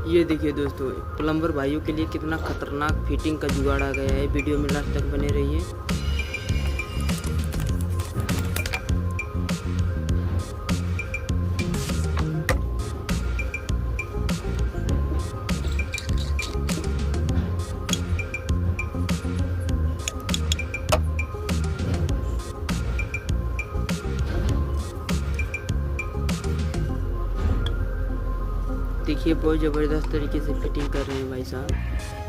ये देखिए दोस्तों, प्लम्बर भाइयों के लिए कितना खतरनाक फिटिंग का जुगाड़ आ गया है। वीडियो में लास्ट तक बने रहिए। देखिए बहुत ज़बरदस्त तरीके से फिटिंग कर रहे हैं भाई साहब।